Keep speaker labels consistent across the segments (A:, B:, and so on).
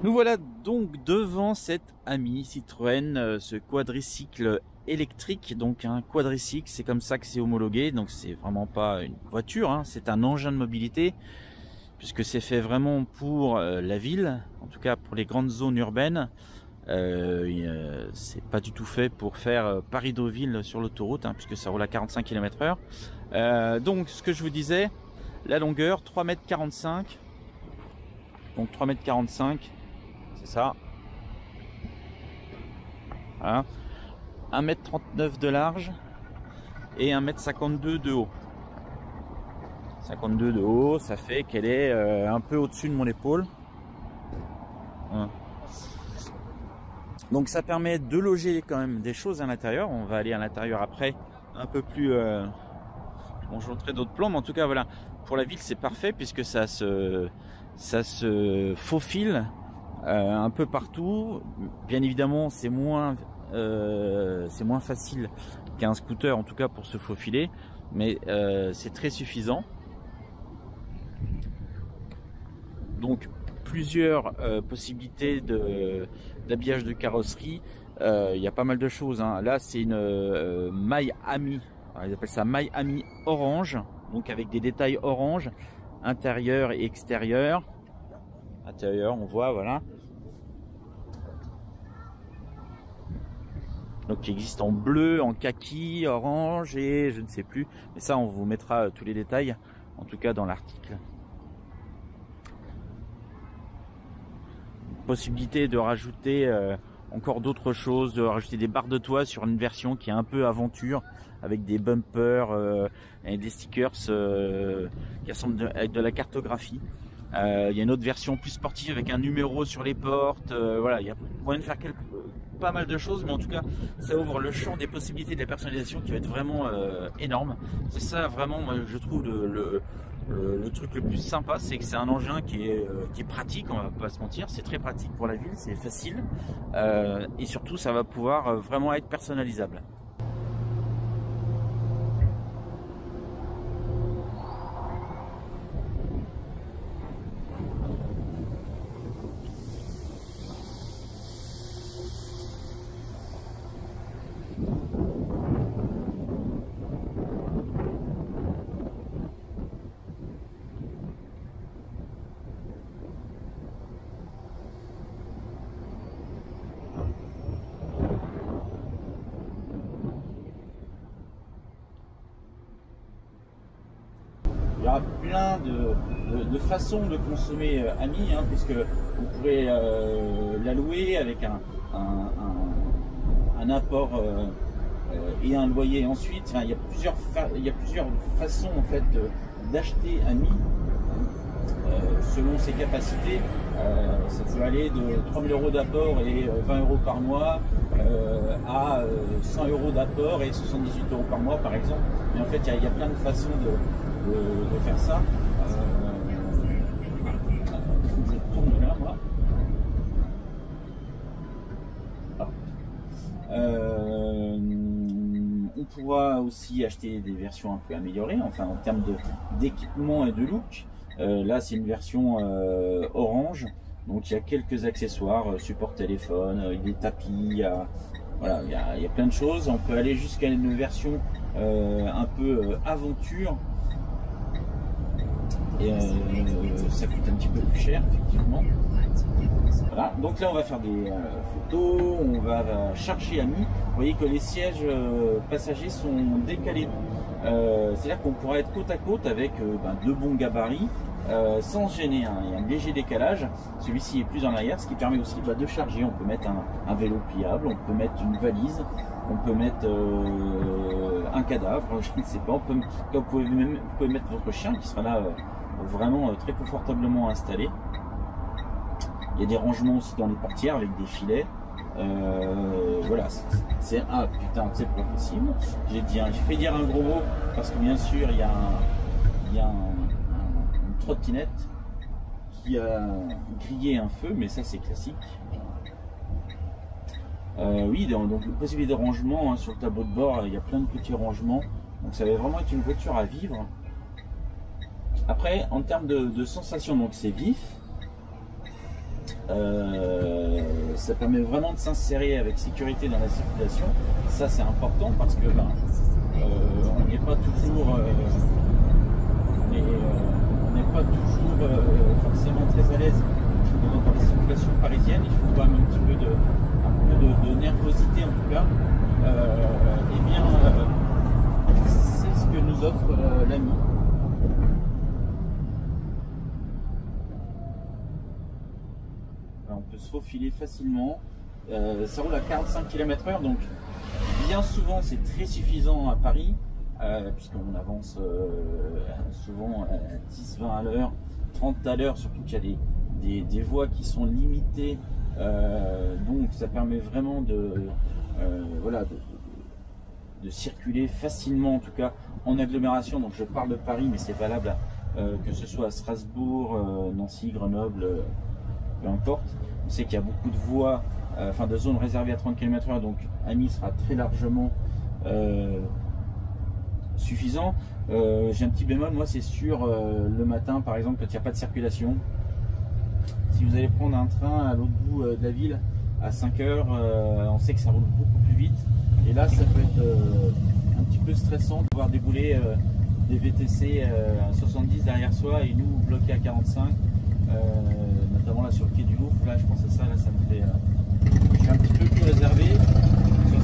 A: Nous voilà donc devant cette Ami Citroën, ce quadricycle électrique. Donc un quadricycle, c'est comme ça que c'est homologué, donc c'est vraiment pas une voiture, hein, c'est un engin de mobilité, puisque c'est fait vraiment pour la ville, en tout cas pour les grandes zones urbaines. C'est pas du tout fait pour faire Paris-Deauville sur l'autoroute, hein, puisque ça roule à 45 km/h. Donc ce que je vous disais, la longueur 3,45 m, donc 3,45 m, c'est ça, voilà. 1,39 m de large et 1,52 m de haut. 52 de haut, ça fait qu'elle est un peu au-dessus de mon épaule, voilà. Donc ça permet de loger quand même des choses à l'intérieur. On va aller à l'intérieur après un peu plus, bon, je montrerai d'autres plans, mais en tout cas voilà, pour la ville c'est parfait, puisque ça se faufile un peu partout. Bien évidemment c'est moins facile qu'un scooter, en tout cas pour se faufiler, mais c'est très suffisant. Donc plusieurs possibilités d'habillage de carrosserie. Il y a pas mal de choses, hein. Là c'est une My Ami, ils appellent ça My Ami orange, donc avec des détails orange, intérieur et extérieur. Intérieur, on voit, voilà, donc qui existe en bleu, en kaki, orange et je ne sais plus, mais ça on vous mettra tous les détails en tout cas dans l'article. Possibilité de rajouter encore d'autres choses, de rajouter des barres de toit sur une version qui est un peu aventure, avec des bumpers et des stickers qui ressemblent avec de la cartographie. Il y a une autre version plus sportive avec un numéro sur les portes. Voilà, il y a moyen de faire pas mal de choses, mais en tout cas ça ouvre le champ des possibilités de la personnalisation qui va être vraiment énorme. C'est ça vraiment, moi, je trouve le truc le plus sympa, c'est que c'est un engin qui est pratique, on va pas se mentir, c'est très pratique pour la ville, c'est facile, et surtout ça va pouvoir vraiment être personnalisable. Il y aura plein de façons de consommer Ami, hein, puisque vous pourrez la louer avec un apport et un loyer ensuite. Enfin, il y a plusieurs façons en fait d'acheter Ami selon ses capacités. Ça peut aller de 3 000 € d'apport et 20 € par mois à 100 € d'apport et 78 € par mois par exemple. Mais en fait il y a plein de façons de faire ça. Il faut que je tourne là, moi. On pourra aussi acheter des versions un peu améliorées, enfin en termes d'équipement et de look. Là c'est une version orange, donc il y a quelques accessoires, support téléphone, des tapis, voilà, il y a plein de choses. On peut aller jusqu'à une version un peu aventure. Et ça coûte un petit peu plus cher effectivement. Voilà, donc là on va faire des photos, on va charger Ami. Vous voyez que les sièges passagers sont décalés, c'est-à-dire qu'on pourra être côte à côte avec de bons gabarits sans se gêner, hein. Il y a un léger décalage, celui-ci est plus en arrière, ce qui permet aussi de charger. On peut mettre un vélo pliable, on peut mettre une valise, on peut mettre un cadavre, je ne sais pas, vous pouvez mettre votre chien qui sera là vraiment très confortablement installé. Il y a des rangements aussi dans les portières avec des filets. Voilà, c'est putain, c'est pas possible. J'ai fait dire un gros mot parce que bien sûr il y a une trottinette. qui a grillé un feu, mais ça c'est classique. Oui, donc possibilité de rangement hein, sur le tableau de bord, il y a plein de petits rangements. Donc ça va vraiment être une voiture à vivre. Après, en termes de sensation, donc c'est vif. Ça permet vraiment de s'insérer avec sécurité dans la circulation. Ça c'est important parce que on n'est pas toujours, on n'est pas toujours forcément très à l'aise dans les circulations parisiennes. Il faut quand même un petit peu de nervosité en tout cas. Et bien, c'est ce que nous offre l'Ami. On peut se faufiler facilement. Ça roule à 45 km/h, donc bien souvent c'est très suffisant à Paris, puisqu'on avance souvent à 10-20 à l'heure, 30 à l'heure, surtout qu'il y a des voies qui sont limitées, donc ça permet vraiment voilà, de circuler facilement, en tout cas en agglomération. Donc je parle de Paris, mais c'est valable que ce soit à Strasbourg, Nancy, Grenoble, peu importe. On sait qu'il y a beaucoup de voies, enfin de zones réservées à 30 km/h, donc Ami sera très largement suffisant. J'ai un petit bémol, moi c'est sûr, le matin par exemple, quand il n'y a pas de circulation, si vous allez prendre un train à l'autre bout de la ville à 5 heures, on sait que ça roule beaucoup plus vite, et là ça peut être un petit peu stressant de voir débouler des VTC à 70 derrière soi et nous bloqués à 45. Notamment là sur le quai du Louvre, là je pense à ça, là ça me fait. Je suis un petit peu plus réservé sur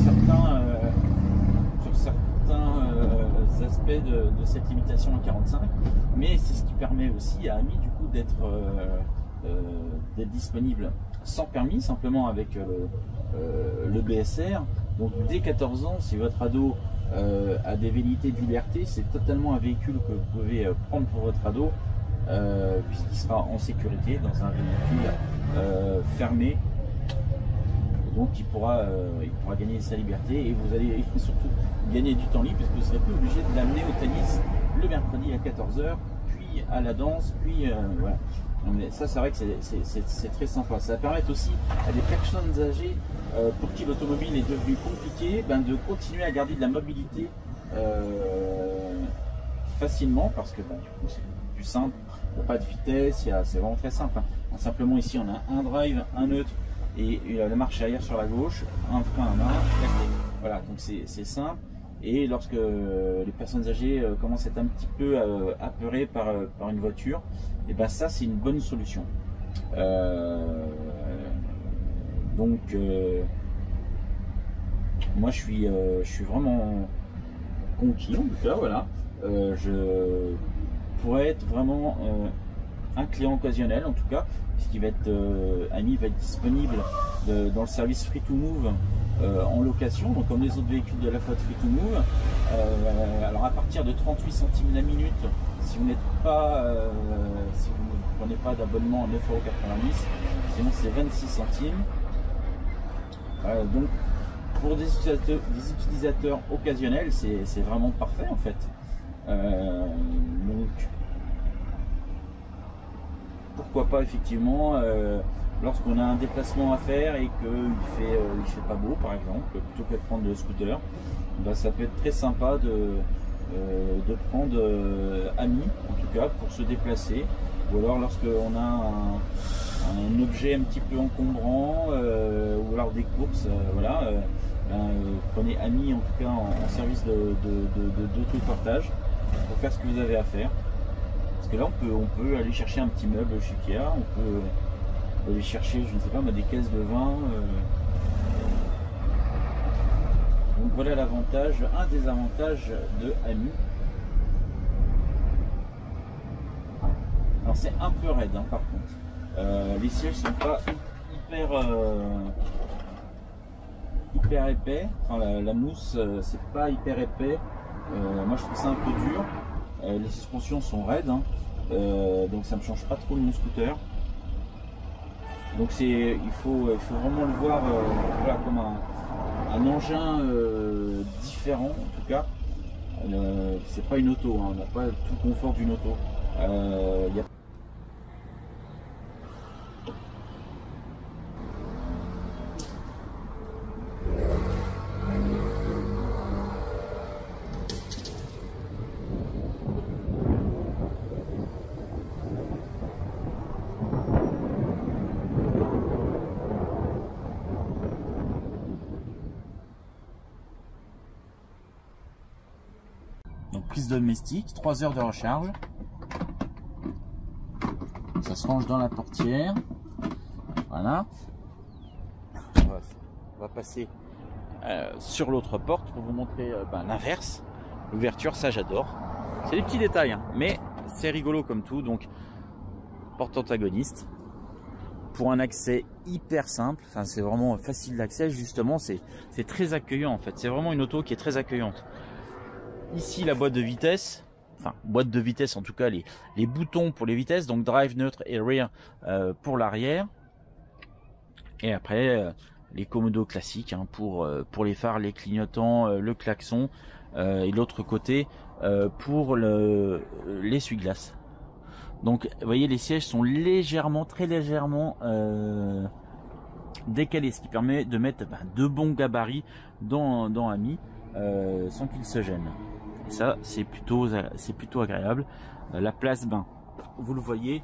A: certains aspects de cette limitation à 45, mais c'est ce qui permet aussi à Ami du coup d'être disponible sans permis, simplement avec le BSR. Donc dès 14 ans, si votre ado a des velléités de liberté, c'est totalement un véhicule que vous pouvez prendre pour votre ado. Puisqu'il sera en sécurité dans un véhicule fermé, donc il pourra gagner sa liberté, et vous allez surtout gagner du temps libre puisque vous ne serez plus obligé de l'amener au tennis le mercredi à 14 h, puis à la danse, puis voilà. Mais ça c'est vrai que c'est très sympa. Ça va permettre aussi à des personnes âgées pour qui l'automobile est devenu compliqué, de continuer à garder de la mobilité facilement, parce que du coup c'est plus simple. Il n'y a pas de vitesse, c'est vraiment très simple. Simplement ici on a un drive, un neutre et la marche arrière sur la gauche, un frein à main, voilà, donc c'est simple. Et lorsque les personnes âgées commencent à être un petit peu apeurées par une voiture, et ça c'est une bonne solution. Donc moi je suis vraiment conquis en tout cas, voilà. Je pourrait être vraiment un client occasionnel en tout cas, puisqu'il va être Ami va être disponible dans le service Free to Move en location, donc comme les autres véhicules de la flotte Free to Move. Alors à partir de 38 centimes la minute, si vous n'êtes pas si vous ne prenez pas d'abonnement à 9,90 €, sinon c'est 26 centimes. Donc pour des utilisateurs occasionnels, c'est vraiment parfait en fait. Donc pourquoi pas effectivement lorsqu'on a un déplacement à faire et qu'il fait pas beau par exemple, plutôt que de prendre le scooter, ça peut être très sympa de prendre Ami en tout cas pour se déplacer, ou alors lorsqu'on a un objet un petit peu encombrant ou alors des courses, voilà, prenez Ami en tout cas en service d'autopartage pour faire ce que vous avez à faire. Parce que là on peut aller chercher un petit meuble chez Ikea, on peut aller chercher, je ne sais pas, des caisses de vin. Donc voilà l'avantage, un des avantages de Ami. Alors c'est un peu raide par contre. Les sièges sont pas hyper épais. Enfin la mousse c'est pas hyper épais. Moi je trouve ça un peu dur. Les suspensions sont raides, donc ça ne me change pas trop de mon scooter. Donc il faut vraiment le voir voilà, comme un engin différent en tout cas. C'est pas une auto, on n'a pas tout le confort d'une auto. prise domestique, 3 heures de recharge. Ça se range dans la portière. Voilà. On va passer sur l'autre porte pour vous montrer l'inverse. L'ouverture, ça j'adore. C'est des petits détails, hein, mais c'est rigolo comme tout. Donc, porte antagoniste. Pour un accès hyper simple, enfin c'est vraiment facile d'accès, justement, c'est très accueillant en fait. C'est vraiment une auto qui est très accueillante. Ici, la boîte de vitesse. Enfin, boîte de vitesse en tout cas, les boutons pour les vitesses, donc drive, neutre et rear pour l'arrière. Et après, les commodos classiques hein, pour les phares, les clignotants, le klaxon. Et l'autre côté pour l'essuie-glace. Donc, vous voyez, les sièges sont légèrement, très légèrement décalés, ce qui permet de mettre de bons gabarits dans Ami sans qu'il se gêne. Et ça, c'est plutôt agréable. La place, vous le voyez,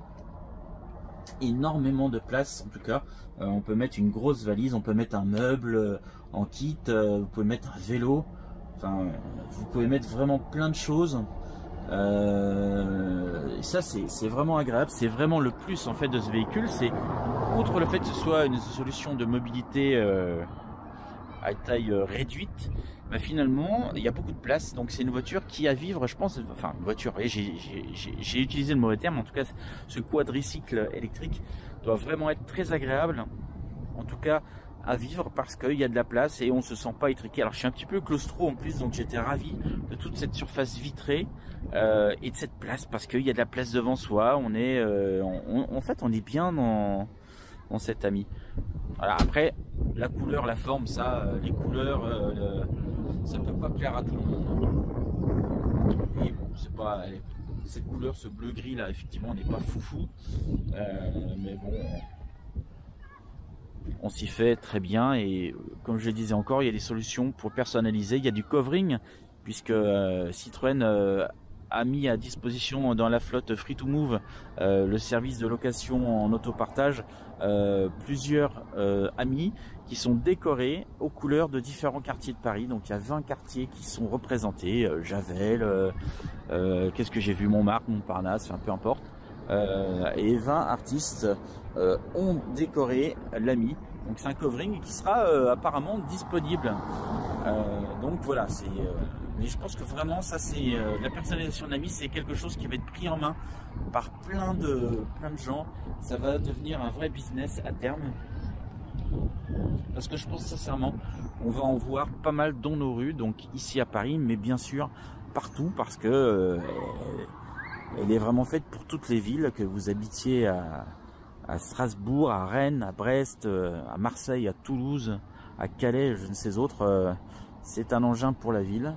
A: énormément de place. En tout cas, on peut mettre une grosse valise, on peut mettre un meuble en kit, vous pouvez mettre un vélo. Enfin, vous pouvez mettre vraiment plein de choses. Et ça, c'est vraiment agréable. C'est vraiment le plus en fait de ce véhicule. C'est outre le fait que ce soit une solution de mobilité à taille réduite, finalement il y a beaucoup de place, donc c'est une voiture qui à vivre, je pense, enfin une voiture, j'ai utilisé le mauvais terme, en tout cas ce quadricycle électrique doit vraiment être très agréable, en tout cas à vivre, parce qu'il y a de la place et on se sent pas étriqué. Alors je suis un petit peu claustro en plus, donc j'étais ravi de toute cette surface vitrée et de cette place, parce qu'il y a de la place devant soi. On est en fait on est bien dans cette Ami. Voilà, après la couleur, la forme, ça, les couleurs, ça peut pas plaire à tout le monde. Et bon, c'est pas cette couleur, ce bleu gris là, effectivement, on n'est pas foufou, mais bon, on s'y fait très bien. Et comme je le disais encore, il y a des solutions pour personnaliser. Il y a du covering, puisque Citroën a mis à disposition dans la flotte Free to Move, le service de location en autopartage, plusieurs Ami qui sont décorés aux couleurs de différents quartiers de Paris. Donc il y a 20 quartiers qui sont représentés, Javel, qu'est-ce que j'ai vu, Montmartre, Montparnasse, enfin peu importe, et 20 artistes ont décoré l'Ami. Donc c'est un covering qui sera apparemment disponible. Donc voilà, c'est mais je pense que vraiment ça, c'est la personnalisation d'Ami, c'est quelque chose qui va être pris en main par plein de gens. Ça va devenir un vrai business à terme, parce que je pense sincèrement on va en voir pas mal dans nos rues, donc ici à Paris, mais bien sûr partout, parce que elle est vraiment faite pour toutes les villes, que vous habitiez à Strasbourg, à Rennes, à Brest, à Marseille, à Toulouse, à Calais, je ne sais autres. C'est un engin pour la ville.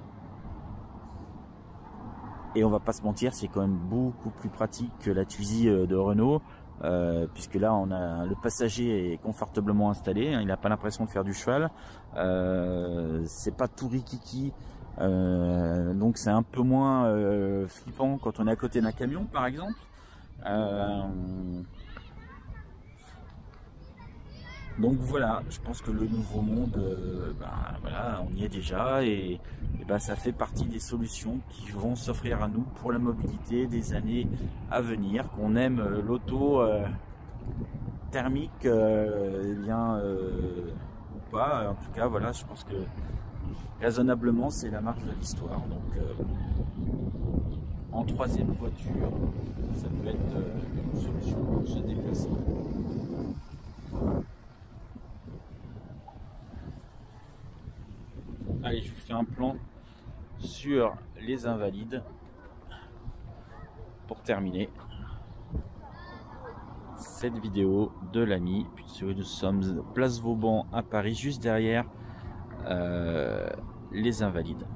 A: Et on va pas se mentir, c'est quand même beaucoup plus pratique que la Twizy de Renault, puisque là on a le passager est confortablement installé, hein, il n'a pas l'impression de faire du cheval, c'est pas tout rikiki, donc c'est un peu moins flippant quand on est à côté d'un camion par exemple. Donc voilà, je pense que le nouveau monde, voilà, on y est déjà, et ça fait partie des solutions qui vont s'offrir à nous pour la mobilité des années à venir. Qu'on aime l'auto thermique, ou pas, en tout cas voilà, je pense que raisonnablement c'est la marche de l'histoire. Donc en troisième voiture, ça peut être une solution pour se déplacer. Allez, je vous fais un plan sur les Invalides pour terminer cette vidéo de l'Ami, puisque nous sommes place Vauban à Paris, juste derrière les Invalides.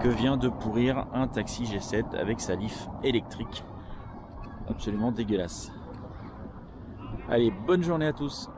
A: Que vient de pourrir un taxi G7 avec sa Leaf électrique, absolument dégueulasse. Allez, bonne journée à tous.